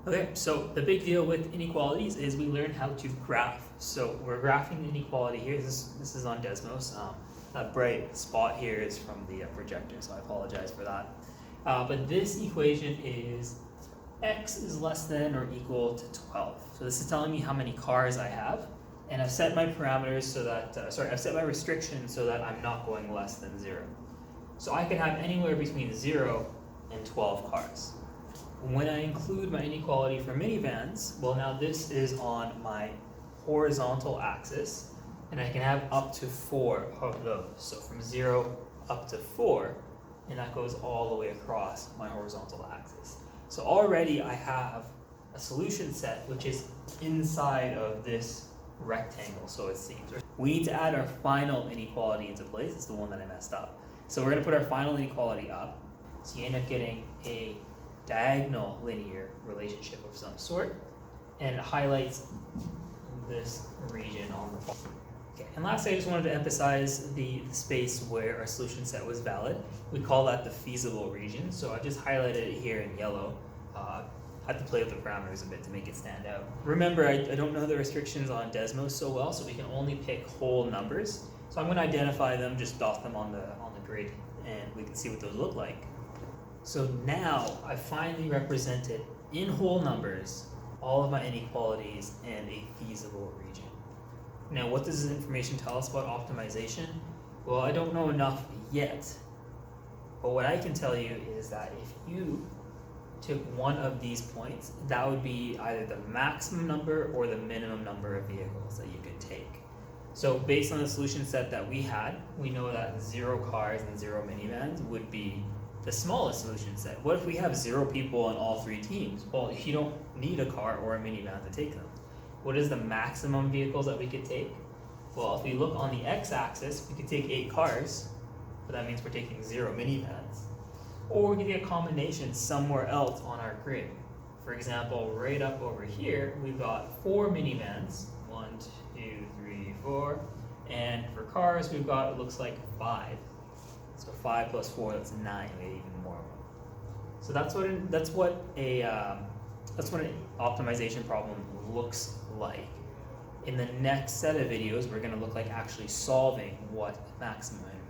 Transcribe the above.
Okay, so the big deal with inequalities is we learn how to graph. So we're graphing the inequality here. This is on Desmos. That bright spot here is from the projector, so I apologize for that. But this equation is x is less than or equal to 12. So this is telling me how many cars I have, and I've set my parameters so that, I've set my restrictions so that I'm not going less than 0. So I can have anywhere between 0 and 12 cars. When I include my inequality for minivans, well, now this is on my horizontal axis, and I can have up to 4 of those. So from 0 up to 4, and that goes all the way across my horizontal axis. So already I have a solution set which is inside of this rectangle, so it seems. We need to add our final inequality into place. It's the one that I messed up. So we're going to put our final inequality up. So you end up getting a diagonal linear relationship of some sort, and it highlights this region on the bottom. Okay, and lastly, I just wanted to emphasize the space where our solution set was valid. We call that the feasible region, so I just highlighted it here in yellow. Had to play with the parameters a bit to make it stand out. Remember, I don't know the restrictions on Desmos so well, so we can only pick whole numbers. So I'm going to identify them, just dot them on the grid, and we can see what those look like. So now I finally represented in whole numbers all of my inequalities and a feasible region. Now, what does this information tell us about optimization? Well, I don't know enough yet, but what I can tell you is that if you took one of these points, that would be either the maximum number or the minimum number of vehicles that you could take. So based on the solution set that we had, we know that 0 cars and 0 minivans would be the smallest solution set. What if we have 0 people on all 3 teams? Well, you don't need a car or a minivan to take them. What is the maximum vehicles that we could take? Well, if we look on the x-axis, we could take 8 cars, but that means we're taking 0 minivans. Or we could get a combination somewhere else on our grid. For example, right up over here, we've got 4 minivans. 1, 2, 3, 4. And for cars, we've got, it looks like 5. So 5 plus 4, that's 9, maybe even more. So that's what an optimization problem looks like. In the next set of videos, we're going to look like actually solving what maximum and